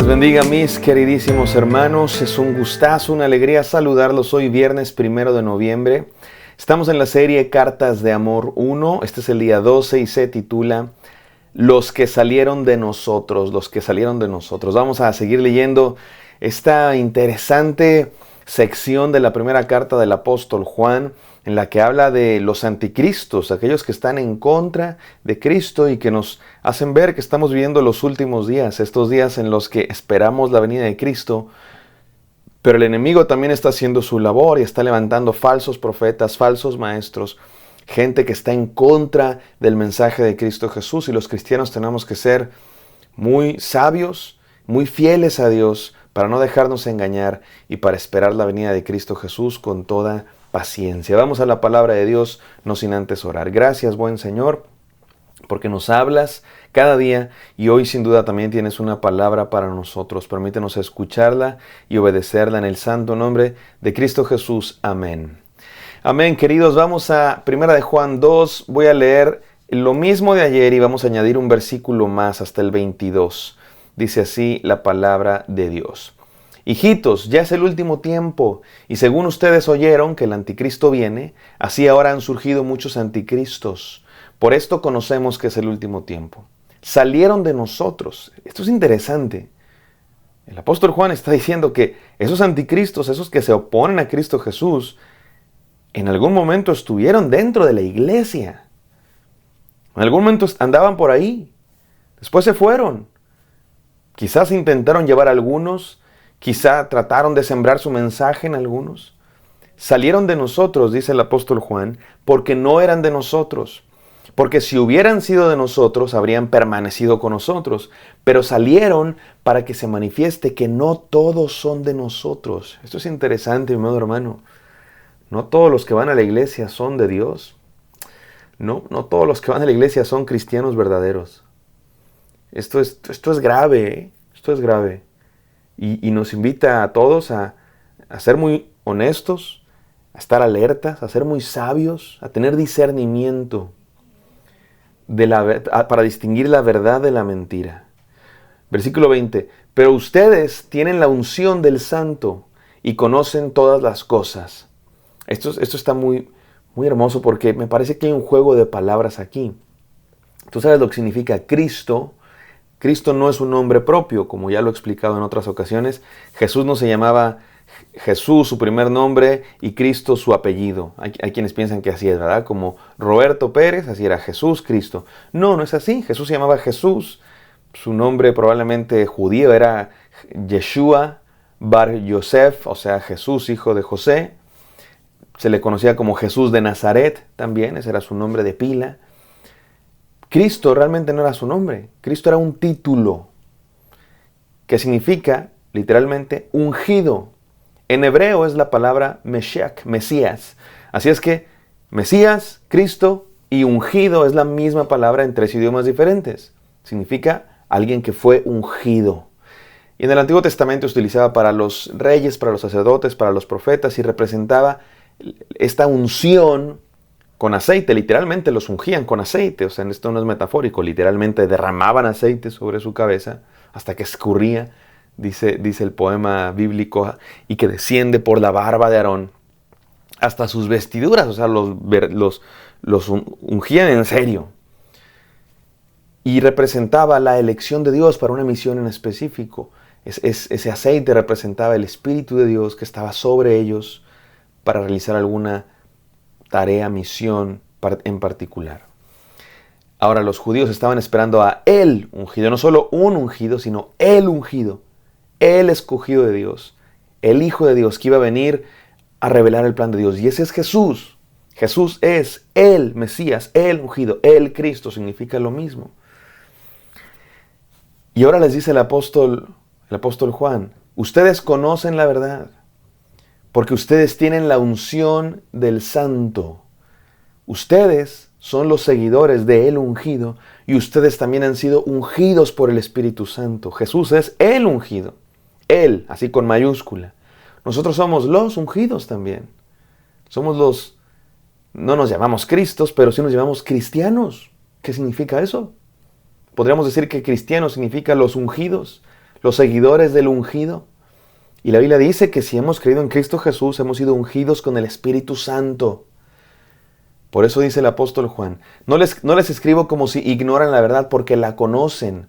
les bendiga, mis queridísimos hermanos. Es un gustazo, una alegría saludarlos hoy viernes 1 de noviembre. Estamos en la serie Cartas de Amor 1. Este es el día 12 y se titula Los que salieron de nosotros, los que salieron de nosotros. Vamos a seguir leyendo esta interesante sección de la primera carta del apóstol Juan, en la que habla de los anticristos, aquellos que están en contra de Cristo y que nos hacen ver que estamos viviendo los últimos días, estos días en los que esperamos la venida de Cristo, pero el enemigo también está haciendo su labor y está levantando falsos profetas, falsos maestros, gente que está en contra del mensaje de Cristo Jesús, y los cristianos tenemos que ser muy sabios, muy fieles a Dios, para no dejarnos engañar y para esperar la venida de Cristo Jesús con toda paciencia. Vamos a la palabra de Dios, no sin antes orar. Gracias, buen Señor, porque nos hablas cada día y hoy sin duda también tienes una palabra para nosotros. Permítenos escucharla y obedecerla en el santo nombre de Cristo Jesús. Amén. Amén, queridos. Vamos a 1 de Juan 2. Voy a leer lo mismo de ayer y vamos a añadir un versículo más hasta el 22. Dice así la palabra de Dios. Hijitos, ya es el último tiempo, y según ustedes oyeron que el anticristo viene, así ahora han surgido muchos anticristos. Por esto conocemos que es el último tiempo. Salieron de nosotros. Esto es interesante. El apóstol Juan está diciendo que esos anticristos, esos que se oponen a Cristo Jesús, en algún momento estuvieron dentro de la iglesia. En algún momento andaban por ahí. Después se fueron. Quizás intentaron llevar a algunos. Quizá trataron de sembrar su mensaje en algunos. Salieron de nosotros, dice el apóstol Juan, porque no eran de nosotros. Porque si hubieran sido de nosotros, habrían permanecido con nosotros. Pero salieron para que se manifieste que no todos son de nosotros. Esto es interesante, mi amado hermano. No todos los que van a la iglesia son de Dios. No todos los que van a la iglesia son cristianos verdaderos. Esto es grave, ¿eh? Esto es grave. Y nos invita a todos a ser muy honestos, a estar alertas, a ser muy sabios, a tener discernimiento para distinguir la verdad de la mentira. Versículo 20. Pero ustedes tienen la unción del Santo y conocen todas las cosas. Esto está muy, muy hermoso porque me parece que hay un juego de palabras aquí. Tú sabes lo que significa Cristo. Cristo no es un nombre propio, como ya lo he explicado en otras ocasiones. Jesús no se llamaba Jesús, su primer nombre, y Cristo su apellido. Hay quienes piensan que así es, ¿verdad? Como Roberto Pérez, así era Jesús, Cristo. No es así. Jesús se llamaba Jesús. Su nombre probablemente judío era Yeshua Bar Yosef, o sea, Jesús, hijo de José. Se le conocía como Jesús de Nazaret también, ese era su nombre de pila. Cristo realmente no era su nombre. Cristo era un título que significa, literalmente, ungido. En hebreo es la palabra Meshiach, Mesías. Así es que Mesías, Cristo y ungido es la misma palabra en 3 idiomas diferentes. Significa alguien que fue ungido. Y en el Antiguo Testamento se utilizaba para los reyes, para los sacerdotes, para los profetas y representaba esta unción con aceite. Literalmente los ungían con aceite, o sea, esto no es metafórico, literalmente derramaban aceite sobre su cabeza hasta que escurría, dice el poema bíblico, y que desciende por la barba de Aarón hasta sus vestiduras, o sea, los ungían en serio. Y representaba la elección de Dios para una misión en específico. Ese aceite representaba el Espíritu de Dios que estaba sobre ellos para realizar alguna tarea, misión en particular. Ahora los judíos estaban esperando a el ungido, no solo un ungido, sino el ungido, el escogido de Dios, el Hijo de Dios que iba a venir a revelar el plan de Dios. Y ese es Jesús. Jesús es el Mesías, el ungido, el Cristo, significa lo mismo. Y ahora les dice el apóstol Juan, ustedes conocen la verdad, porque ustedes tienen la unción del Santo. Ustedes son los seguidores de el ungido y ustedes también han sido ungidos por el Espíritu Santo. Jesús es el ungido. Él, así con mayúscula. Nosotros somos los ungidos también. Somos no nos llamamos Cristos, pero sí nos llamamos cristianos. ¿Qué significa eso? Podríamos decir que cristiano significa los ungidos, los seguidores del ungido. Y la Biblia dice que si hemos creído en Cristo Jesús, hemos sido ungidos con el Espíritu Santo. Por eso dice el apóstol Juan, no les escribo como si ignoran la verdad, porque la conocen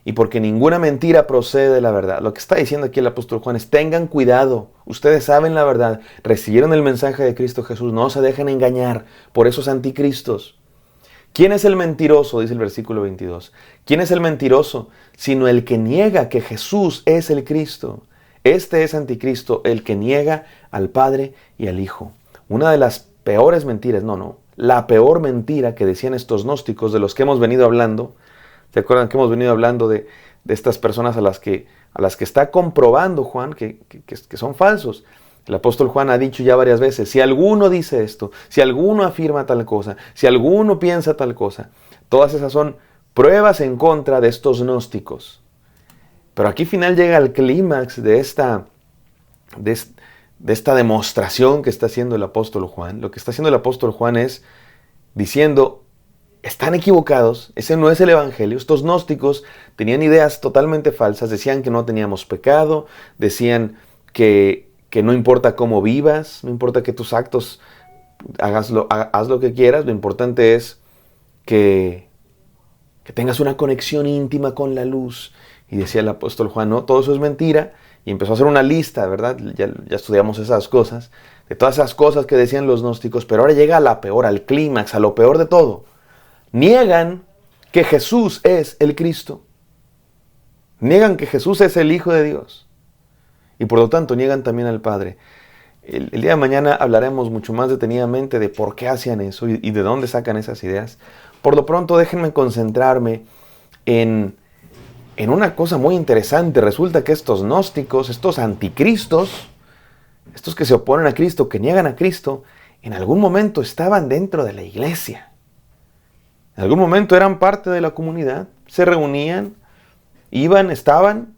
y porque ninguna mentira procede de la verdad. Lo que está diciendo aquí el apóstol Juan es, tengan cuidado, ustedes saben la verdad, recibieron el mensaje de Cristo Jesús, no se dejen engañar por esos anticristos. ¿Quién es el mentiroso? Dice el versículo 22. ¿Quién es el mentiroso? Sino el que niega que Jesús es el Cristo. Este es anticristo, el que niega al Padre y al Hijo. Una de las peores mentiras, la peor mentira que decían estos gnósticos de los que hemos venido hablando. ¿Se acuerdan que hemos venido hablando de estas personas a las que está comprobando Juan que son falsos? El apóstol Juan ha dicho ya varias veces, si alguno dice esto, si alguno afirma tal cosa, si alguno piensa tal cosa, todas esas son pruebas en contra de estos gnósticos. Pero aquí final llega el clímax de esta demostración que está haciendo el apóstol Juan. Lo que está haciendo el apóstol Juan es diciendo, están equivocados, ese no es el evangelio. Estos gnósticos tenían ideas totalmente falsas, decían que no teníamos pecado, decían que no importa cómo vivas, no importa que tus actos haz lo que quieras, lo importante es que tengas una conexión íntima con la luz. Y decía el apóstol Juan, no, todo eso es mentira. Y empezó a hacer una lista, ¿verdad? Ya estudiamos esas cosas, de todas esas cosas que decían los gnósticos. Pero ahora llega a la peor, al clímax, a lo peor de todo. Niegan que Jesús es el Cristo. Niegan que Jesús es el Hijo de Dios. Y por lo tanto niegan también al Padre. El día de mañana hablaremos mucho más detenidamente de por qué hacían eso y de dónde sacan esas ideas. Por lo pronto déjenme concentrarme en una cosa muy interesante. Resulta que estos gnósticos, estos anticristos, estos que se oponen a Cristo, que niegan a Cristo, en algún momento estaban dentro de la iglesia. En algún momento eran parte de la comunidad, se reunían, iban, estaban.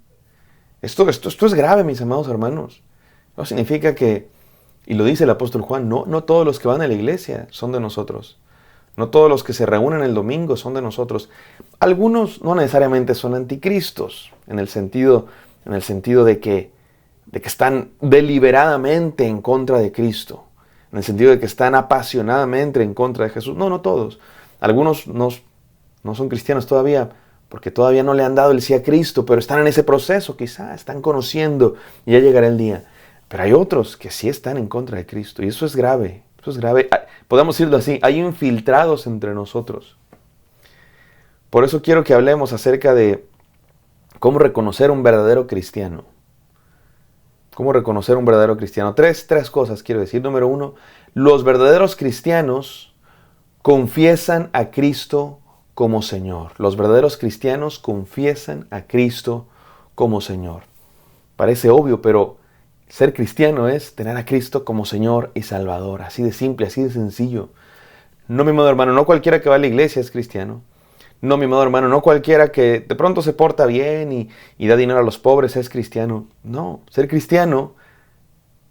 Esto es grave, mis amados hermanos. No significa que, y lo dice el apóstol Juan, no todos los que van a la iglesia son de nosotros. No todos los que se reúnen el domingo son de nosotros. Algunos no necesariamente son anticristos, en el sentido de que están deliberadamente en contra de Cristo, en el sentido de que están apasionadamente en contra de Jesús. No todos. Algunos no son cristianos todavía, porque todavía no le han dado el sí a Cristo, pero están en ese proceso, quizá, están conociendo, y ya llegará el día. Pero hay otros que sí están en contra de Cristo, y eso es grave. Eso es grave. Podemos decirlo así, hay infiltrados entre nosotros. Por eso quiero que hablemos acerca de cómo reconocer un verdadero cristiano. ¿Cómo reconocer un verdadero cristiano? Tres cosas quiero decir. Número 1, los verdaderos cristianos confiesan a Cristo como Señor. Los verdaderos cristianos confiesan a Cristo como Señor. Parece obvio, pero ser cristiano es tener a Cristo como Señor y Salvador. Así de simple, así de sencillo. No, mi amado hermano, no cualquiera que va a la iglesia es cristiano. No, mi amado hermano, no cualquiera que de pronto se porta bien y da dinero a los pobres es cristiano. No, ser cristiano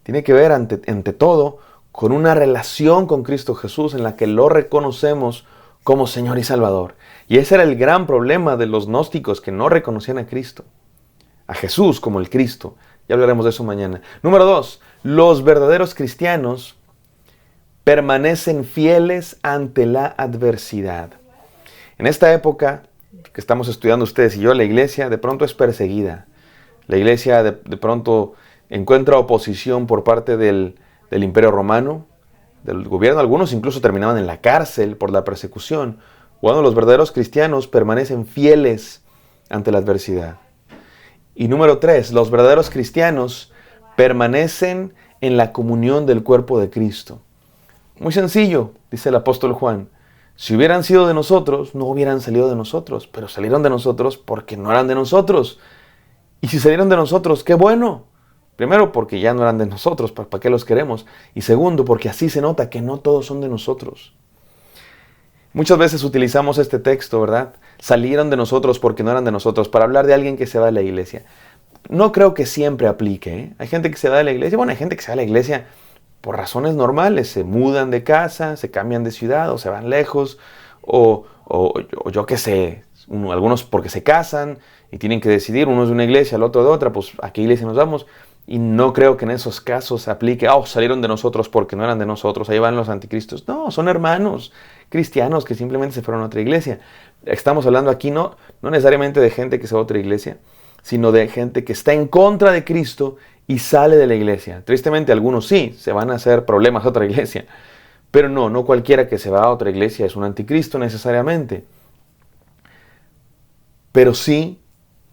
tiene que ver ante todo con una relación con Cristo Jesús en la que lo reconocemos como Señor y Salvador. Y ese era el gran problema de los gnósticos, que no reconocían a Cristo, a Jesús como el Cristo. Ya hablaremos de eso mañana. Número 2, los verdaderos cristianos permanecen fieles ante la adversidad. En esta época que estamos estudiando ustedes y yo, la iglesia de pronto es perseguida. La iglesia de pronto encuentra oposición por parte del Imperio Romano, del gobierno. Algunos incluso terminaban en la cárcel por la persecución. Bueno, los verdaderos cristianos permanecen fieles ante la adversidad. Y número 3, los verdaderos cristianos permanecen en la comunión del cuerpo de Cristo. Muy sencillo, dice el apóstol Juan. Si hubieran sido de nosotros, no hubieran salido de nosotros, pero salieron de nosotros porque no eran de nosotros. Y si salieron de nosotros, ¡qué bueno! Primero, porque ya no eran de nosotros, ¿para qué los queremos? Y segundo, porque así se nota que no todos son de nosotros. Muchas veces utilizamos este texto, ¿verdad? Salieron de nosotros porque no eran de nosotros, para hablar de alguien que se va de la iglesia. No creo que siempre aplique, ¿eh? Hay gente que se va de la iglesia, hay gente que se va de la iglesia por razones normales, se mudan de casa, se cambian de ciudad o se van lejos, o o yo qué sé, algunos porque se casan y tienen que decidir, uno es de una iglesia, el otro de otra, pues a qué iglesia nos vamos. Y no creo que en esos casos se aplique, salieron de nosotros porque no eran de nosotros, ahí van los anticristos. No, son hermanos cristianos que simplemente se fueron a otra iglesia. Estamos hablando aquí no necesariamente de gente que se va a otra iglesia, sino de gente que está en contra de Cristo y sale de la iglesia. Tristemente algunos sí, se van a hacer problemas a otra iglesia, pero no cualquiera que se va a otra iglesia es un anticristo necesariamente. Pero sí,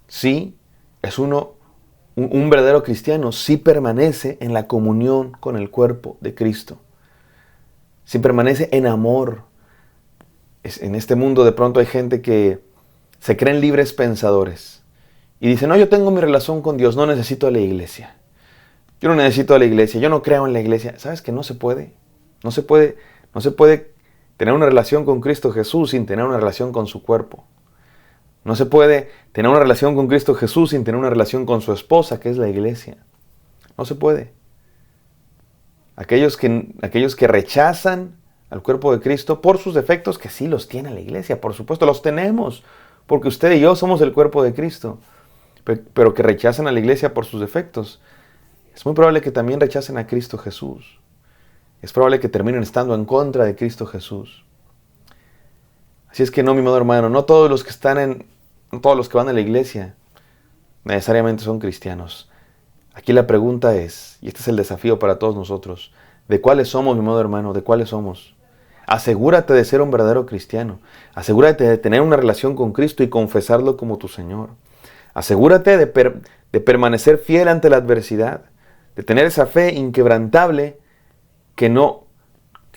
es un verdadero cristiano, sí permanece en la comunión con el cuerpo de Cristo. Sí permanece en amor. En este mundo de pronto hay gente que se creen libres pensadores y dice, no, yo tengo mi relación con Dios, no necesito a la iglesia. Yo no necesito a la iglesia, yo no creo en la iglesia. ¿Sabes que no se puede? No se puede tener una relación con Cristo Jesús sin tener una relación con su cuerpo. No se puede tener una relación con Cristo Jesús sin tener una relación con su esposa, que es la iglesia. No se puede. Aquellos que rechazan al cuerpo de Cristo por sus defectos, que sí los tiene la iglesia, por supuesto, los tenemos, porque usted y yo somos el cuerpo de Cristo, pero que rechazan a la iglesia por sus defectos, es muy probable que también rechacen a Cristo Jesús. Es probable que terminen estando en contra de Cristo Jesús. Así es que no, mi amado hermano, no todos los que van a la iglesia necesariamente son cristianos. Aquí la pregunta es, y este es el desafío para todos nosotros, ¿de cuáles somos, mi amado hermano? ¿De cuáles somos? Asegúrate de ser un verdadero cristiano. Asegúrate de tener una relación con Cristo y confesarlo como tu Señor. Asegúrate de permanecer fiel ante la adversidad, de tener esa fe inquebrantable que no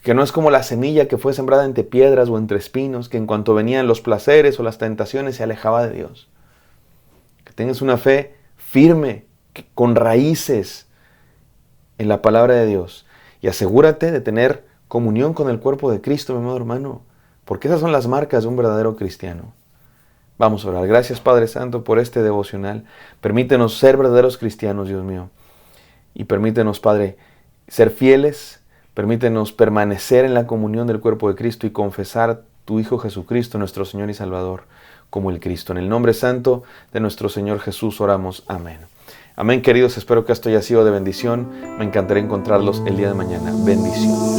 es como la semilla que fue sembrada entre piedras o entre espinos, que en cuanto venían los placeres o las tentaciones se alejaba de Dios. Que tengas una fe firme, con raíces en la palabra de Dios. Y asegúrate de tener comunión con el cuerpo de Cristo, mi amado hermano, porque esas son las marcas de un verdadero cristiano. Vamos a orar. Gracias, Padre Santo, por este devocional. Permítenos ser verdaderos cristianos, Dios mío. Y permítenos, Padre, ser fieles. Permítenos permanecer en la comunión del cuerpo de Cristo y confesar a tu Hijo Jesucristo, nuestro Señor y Salvador, como el Cristo. En el nombre santo de nuestro Señor Jesús oramos. Amén. Amén, queridos. Espero que esto haya sido de bendición. Me encantaría encontrarlos el día de mañana. Bendición.